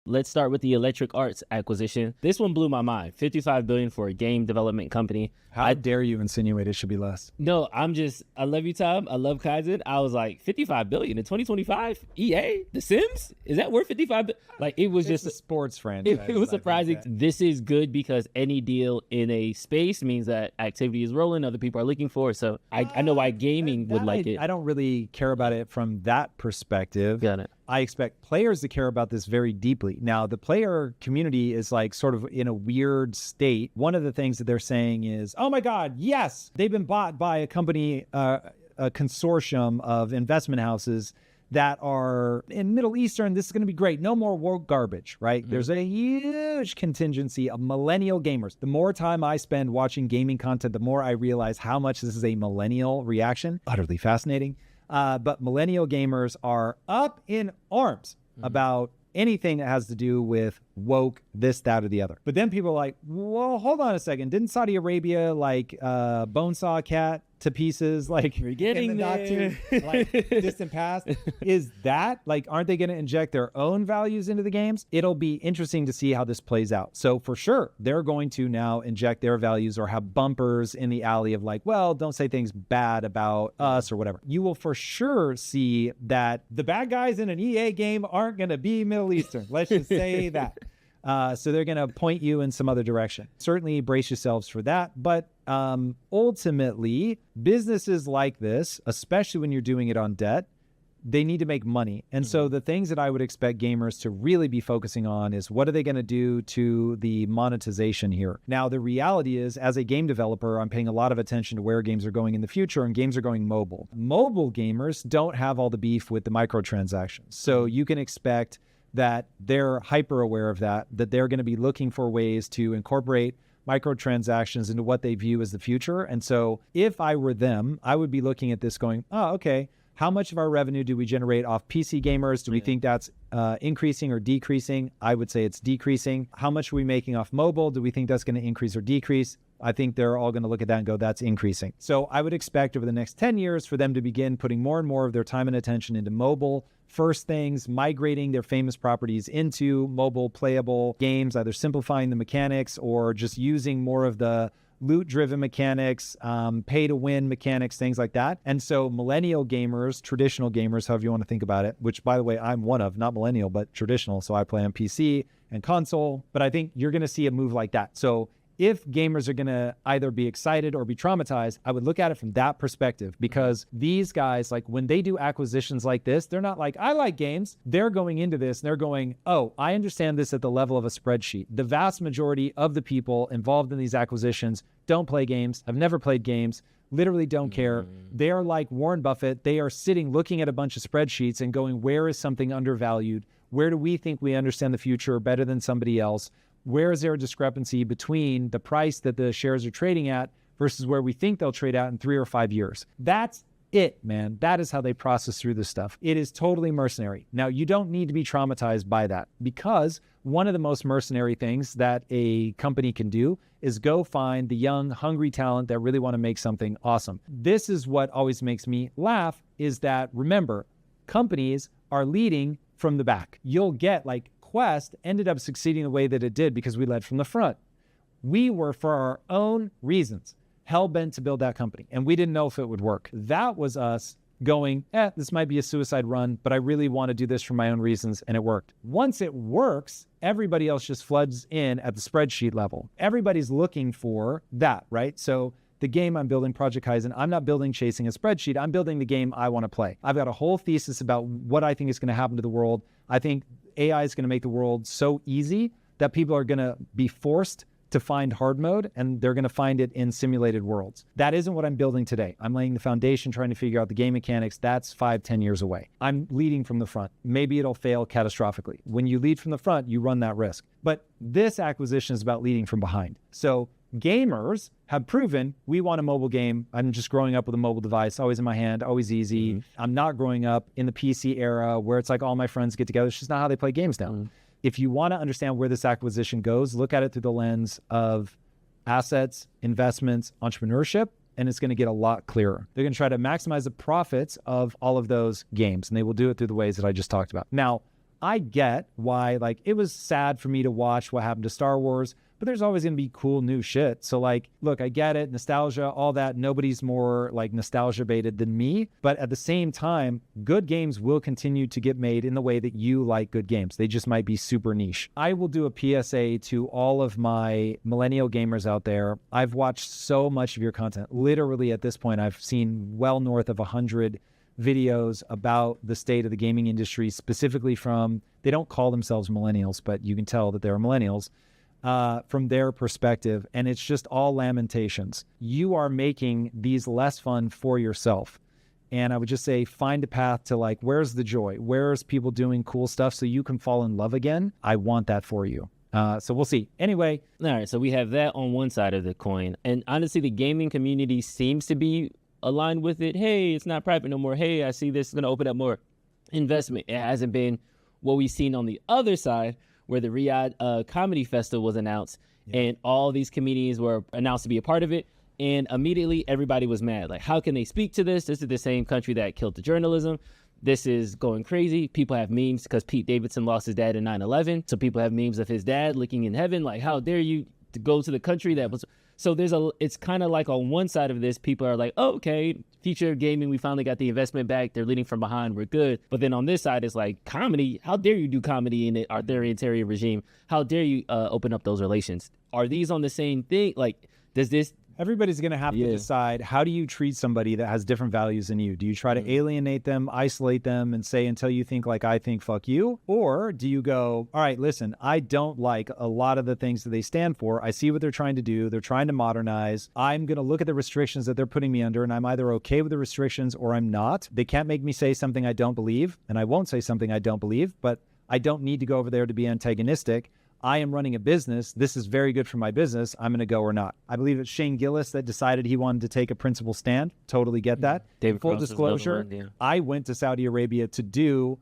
Let's start with the Electric Arts acquisition. This one blew my mind. $55 billion for a game development company. How dare you insinuate it should be less? No, I love you, Tom. I love Kaizen. I was like, $55 billion in 2025? EA? The Sims? Is that worth $55 billion? Like, it was just a sports franchise. It was surprising. This is good because any deal in a space means that activity is rolling, other people are looking for it. So I know why gaming would like it. I don't really care about it from that perspective. Got it. I expect players to care about this very deeply. Now, the player community is like sort of in a weird state. One of the things that they're saying is, oh my God, yes, they've been bought by a company, a consortium of investment houses that are in Middle Eastern. This is going to be great. No more woke garbage, right? Mm-hmm. There's a huge contingency of millennial gamers. The more time I spend watching gaming content, the more I realize how much this is a millennial reaction. Utterly fascinating. But millennial gamers are up in arms about anything that has to do with woke, this, that, or the other. But then people are like, well, hold on a second. Didn't Saudi Arabia bonesaw a cat to pieces You're getting in the not too distant past? Is that aren't they going to inject their own values into the games? It'll be interesting to see how this plays out. So for sure, they're going to now inject their values or have bumpers in the alley of well, don't say things bad about us or whatever. You will for sure see that the bad guys in an EA game aren't going to be Middle Eastern. Let's just say that. So they're going to point you in some other direction. Certainly brace yourselves for that. But ultimately, businesses like this, especially when you're doing it on debt, they need to make money. And so the things that I would expect gamers to really be focusing on is what are they going to do to the monetization here? Now, the reality is, as a game developer, I'm paying a lot of attention to where games are going in the future, and games are going mobile. Mobile gamers don't have all the beef with the microtransactions. So you can expect that they're hyper aware of that they're going to be looking for ways to incorporate microtransactions into what they view as the future. And so if I were them, I would be looking at this going, oh, okay, how much of our revenue do we generate off PC gamers? Do we think that's increasing or decreasing? I would say it's decreasing. How much are we making off mobile? Do we think that's going to increase or decrease? I think they're all going to look at that and go, that's increasing. So I would expect over the next 10 years for them to begin putting more and more of their time and attention into mobile first things, migrating their famous properties into mobile playable games, either simplifying the mechanics or just using more of the loot-driven mechanics, pay-to-win mechanics, things like that. And so millennial gamers, traditional gamers, however you want to think about it, which, by the way, I'm one of, not millennial, but traditional. So I play on PC and console. But I think you're going to see a move like that. So if gamers are going to either be excited or be traumatized, I would look at it from that perspective, because these guys, when they do acquisitions like this, they're not like, I like games. They're going into this and they're going, oh, I understand this at the level of a spreadsheet. The vast majority of the people involved in these acquisitions don't play games, have never played games, literally don't care. They are like Warren Buffett. They are sitting looking at a bunch of spreadsheets and going, where is something undervalued? Where do we think we understand the future better than somebody else? Where is there a discrepancy between the price that the shares are trading at versus where we think they'll trade out in 3 or 5 years? That's it, man. That is how they process through this stuff. It is totally mercenary. Now, you don't need to be traumatized by that, because one of the most mercenary things that a company can do is go find the young, hungry talent that really want to make something awesome. This is what always makes me laugh, is that, remember, companies are leading from the back. You'll get Quest ended up succeeding the way that it did because we led from the front. We were, for our own reasons, hell-bent to build that company, and we didn't know if it would work. That was us going, this might be a suicide run, but I really want to do this for my own reasons, and it worked. Once it works, everybody else just floods in at the spreadsheet level. Everybody's looking for that, right? So the game I'm building, Project Kaizen, I'm not building chasing a spreadsheet. I'm building the game I want to play. I've got a whole thesis about what I think is going to happen to the world. I think AI is going to make the world so easy that people are going to be forced to find hard mode, and they're going to find it in simulated worlds. That isn't what I'm building today. I'm laying the foundation, trying to figure out the game mechanics. That's 5-10 years away. I'm leading from the front. Maybe it'll fail catastrophically. When you lead from the front, you run that risk. But this acquisition is about leading from behind. So gamers have proven, we want a mobile game. I'm just growing up with a mobile device, always in my hand, always easy. Mm-hmm. I'm not growing up in the PC era where it's all my friends get together. It's just not how they play games now. Mm-hmm. If you want to understand where this acquisition goes, look at it through the lens of assets, investments, entrepreneurship, and it's going to get a lot clearer. They're going to try to maximize the profits of all of those games, and they will do it through the ways that I just talked about. Now, I get why, like, it was sad for me to watch what happened to Star Wars, but there's always going to be cool new shit. So like, look, I get it. Nostalgia, all that. Nobody's more like nostalgia baited than me. But at the same time, good games will continue to get made in the way that you like good games. They just might be super niche. I will do a PSA to all of my millennial gamers out there. I've watched so much of your content. Literally at this point, I've seen well north of 100 videos about the state of the gaming industry, specifically from, they don't call themselves millennials, but you can tell that they're millennials. From their perspective, and it's just all lamentations. You are making these less fun for yourself. And I would just say, find a path to like, where's the joy? Where's people doing cool stuff so you can fall in love again? I want that for you. So we'll see. Anyway. All right. So we have that on one side of the coin. And honestly, the gaming community seems to be aligned with it. Hey, it's not private no more. Hey, I see this is going to open up more investment. It hasn't been what we've seen on the other side, where the Riyadh Comedy Festival was announced, and all these comedians were announced to be a part of it, and immediately everybody was mad. Like, how can they speak to this? This is the same country that killed the journalism. This is going crazy. People have memes because Pete Davidson lost his dad in 9/11, so people have memes of his dad looking in heaven, like, how dare you to go to the country that was... So it's kind of like on one side of this, people are like, oh, okay, future of gaming, we finally got the investment back. They're leading from behind. We're good. But then on this side, it's like, comedy, how dare you do comedy in the authoritarian regime? How dare you open up those relations? Are these on the same thing? Like, does this... Everybody's going to have to decide, how do you treat somebody that has different values than you? Do you try to alienate them, isolate them, and say, until you think like I think, fuck you? Or do you go, all right, listen, I don't like a lot of the things that they stand for. I see what they're trying to do. They're trying to modernize. I'm going to look at the restrictions that they're putting me under, and I'm either okay with the restrictions or I'm not. They can't make me say something I don't believe, and I won't say something I don't believe, but I don't need to go over there to be antagonistic. I am running a business. This is very good for my business. I'm going to go or not. I believe it's Shane Gillis that decided he wanted to take a principled stand. Totally get that. David Full Cross disclosure, I went to Saudi Arabia to do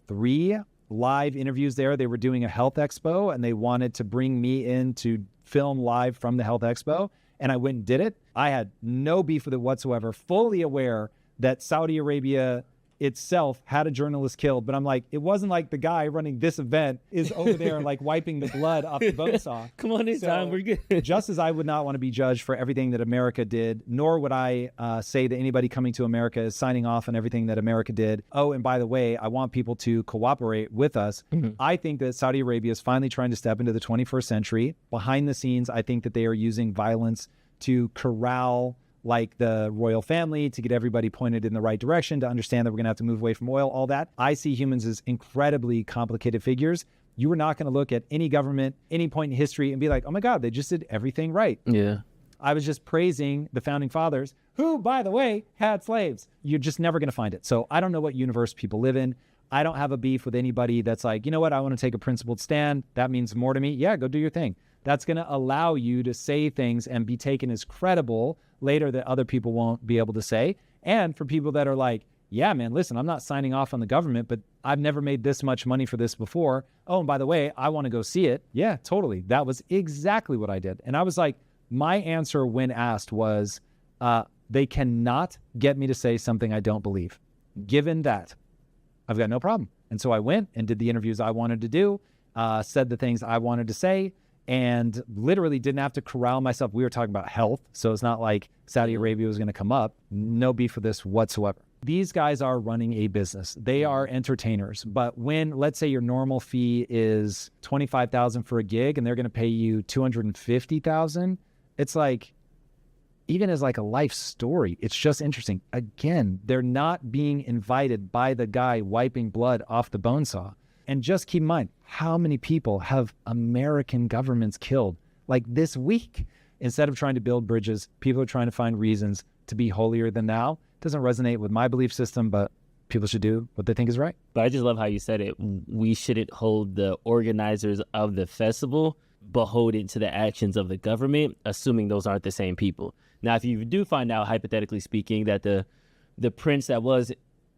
3 live interviews there. They were doing a health expo, and they wanted to bring me in to film live from the health expo. And I went and did it. I had no beef with it whatsoever, fully aware that Saudi Arabia itself had a journalist killed, but I'm like, it wasn't like the guy running this event is over there like wiping the blood off the bone saw. Come on in, Tom, we're good. Just as I would not want to be judged for everything that America did, nor would I say that anybody coming to America is signing off on everything that America did. Oh, and by the way, I want people to cooperate with us. I think that Saudi Arabia is finally trying to step into the 21st century. Behind the scenes, I think that they are using violence to corral like the royal family, to get everybody pointed in the right direction, to understand that we're going to have to move away from oil, all that. I see humans as incredibly complicated figures. You are not going to look at any government, any point in history and be like, oh my God, they just did everything right. Yeah. I was just praising the founding fathers, who, by the way, had slaves. You're just never going to find it. So I don't know what universe people live in. I don't have a beef with anybody that's like, you know what, I want to take a principled stand. That means more to me. Yeah, go do your thing. That's going to allow you to say things and be taken as credible later that other people won't be able to say. And for people that are like, yeah, man, listen, I'm not signing off on the government, but I've never made this much money for this before. Oh, and by the way, I want to go see it. Yeah, totally. That was exactly what I did. And I was like, my answer when asked was, they cannot get me to say something I don't believe. Given that, I've got no problem. And so I went and did the interviews I wanted to do, said the things I wanted to say, and literally didn't have to corral myself. We were talking about health, so it's not like Saudi Arabia was going to come up. No beef with this whatsoever. These guys are running a business. They are entertainers. But when, let's say your normal fee is $25,000 for a gig and they're going to pay you $250,000, it's like, even as like a life story, it's just interesting. Again, they're not being invited by the guy wiping blood off the bone saw. And just keep in mind, how many people have American governments killed like this week? Instead of trying to build bridges, people are trying to find reasons to be holier than thou. It doesn't resonate with my belief system, but people should do what they think is right. But I just love how you said it. We shouldn't hold the organizers of the festival beholden to the actions of the government, assuming those aren't the same people. Now, if you do find out, hypothetically speaking, that the prince that was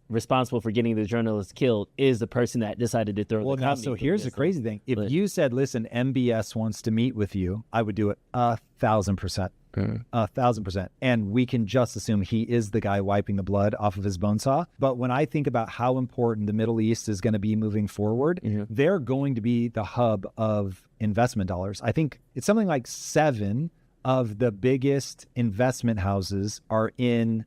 responsible for getting the journalist killed is the person that decided to throw the comedy. So here's the crazy thing. If you said, listen, MBS wants to meet with you, I would do it 1,000%. 1,000%. And we can just assume he is the guy wiping the blood off of his bone saw. But when I think about how important the Middle East is going to be moving forward, they're going to be the hub of investment dollars. I think it's something like 7 of the biggest investment houses are in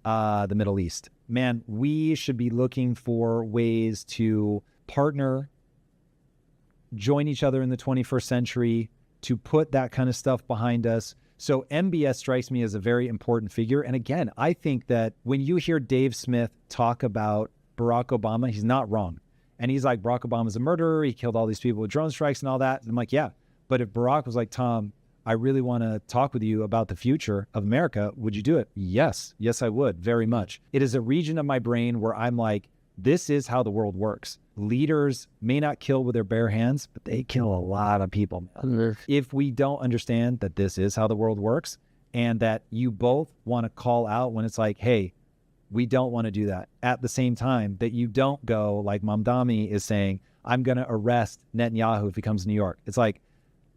the Middle East. Man, we should be looking for ways to partner, join each other in the 21st century, to put that kind of stuff behind us. So MBS strikes me as a very important figure. And again, I think that when you hear Dave Smith talk about Barack Obama, he's not wrong. And he's like, Barack Obama's a murderer. He killed all these people with drone strikes and all that. And I'm like, yeah. But if Barack was like, Tom, I really want to talk with you about the future of America, would you do it? Yes. Yes, I would. Very much. It is a region of my brain where I'm like, this is how the world works. Leaders may not kill with their bare hands, but they kill a lot of people. If we don't understand that this is how the world works and that you both want to call out when it's like, hey, we don't want to do that. At the same time that you don't go like Mamdani is saying, I'm going to arrest Netanyahu if he comes to New York. It's like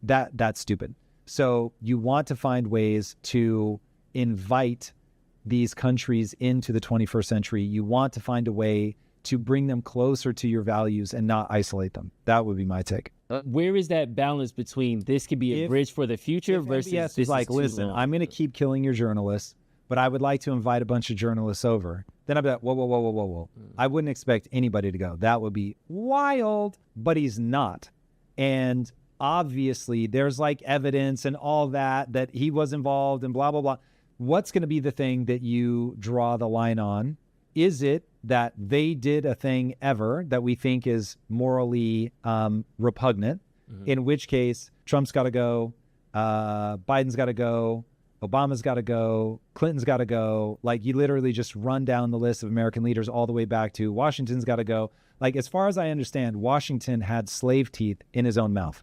that's stupid. So you want to find ways to invite these countries into the 21st century. You want to find a way to bring them closer to your values and not isolate them. That would be my take. Where is that balance between this could be a bridge for the future versus MBS this is like, listen, long? I'm going to keep killing your journalists, but I would like to invite a bunch of journalists over. Then I'd be like, whoa. I wouldn't expect anybody to go. That would be wild, but he's not. And obviously there's like evidence and all that he was involved and blah, blah, blah. What's going to be the thing that you draw the line on? Is it that they did a thing ever that we think is morally repugnant, in which case Trump's got to go, Biden's got to go, Obama's got to go, Clinton's got to go. Like you literally just run down the list of American leaders all the way back to Washington's got to go. Like as far as I understand, Washington had slave teeth in his own mouth.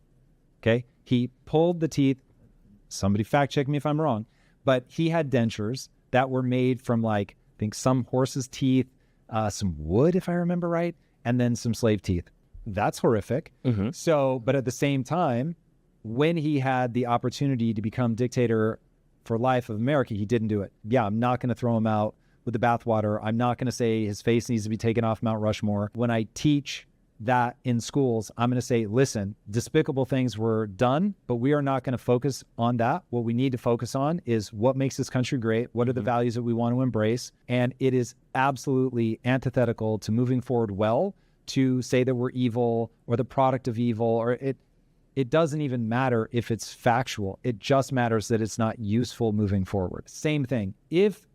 Okay. He pulled the teeth. Somebody fact check me if I'm wrong, but he had dentures that were made from like, I think some horse's teeth, some wood, if I remember right, and then some slave teeth. That's horrific. So, but at the same time, when he had the opportunity to become dictator for life of America, he didn't do it. Yeah, I'm not going to throw him out with the bathwater. I'm not going to say his face needs to be taken off Mount Rushmore. When I teach that in schools, I'm going to say, listen, despicable things were done, but we are not going to focus on that. What we need to focus on is what makes this country great. What are the values that we want to embrace? And it is absolutely antithetical to moving forward well to say that we're evil or the product of evil, or it doesn't even matter if it's factual. It just matters that it's not useful moving forward. Same thing. If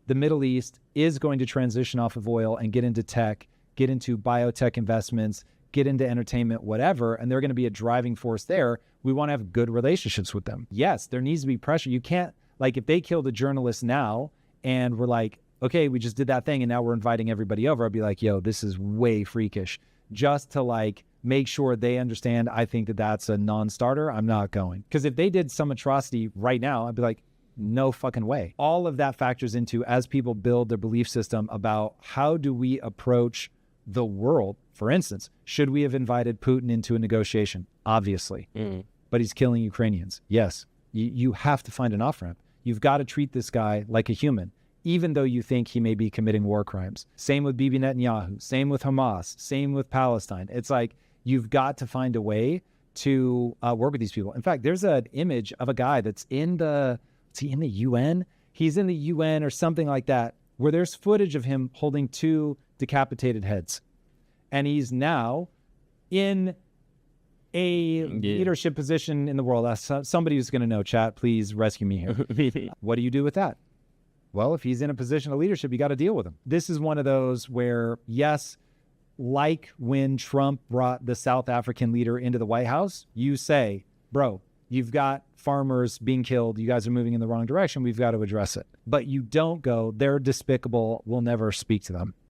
the Middle East is going to transition off of oil and get into tech, get into biotech investments, get into entertainment, whatever, and they're going to be a driving force there, we want to have good relationships with them. Yes, there needs to be pressure. You can't, like, if they killed a journalist now and we're like, okay, we just did that thing and now we're inviting everybody over, I'd be like, yo, this is way freakish. Just to like make sure they understand, I think that that's a non-starter, I'm not going. Because if they did some atrocity right now, I'd be like, no fucking way. All of that factors into, as people build their belief system about how do we approach the world. For instance, should we have invited Putin into a negotiation? Obviously. But he's killing Ukrainians. Yes. You have to find an off-ramp. You've got to treat this guy like a human, even though you think he may be committing war crimes. Same with Bibi Netanyahu. Same with Hamas. Same with Palestine. It's like you've got to find a way to work with these people. In fact, there's an image of a guy that's in the, is he in the UN? He's in the UN or something like that, where there's footage of him holding 2 decapitated heads. And he's now in a leadership position in the world. Somebody who's going to know, chat, please rescue me here. What do you do with that? Well, if he's in a position of leadership, you got to deal with him. This is one of those where, yes, like when Trump brought the South African leader into the White House, you say, bro, you've got farmers being killed. You guys are moving in the wrong direction. We've got to address it. But you don't go, they're despicable. We'll never speak to them.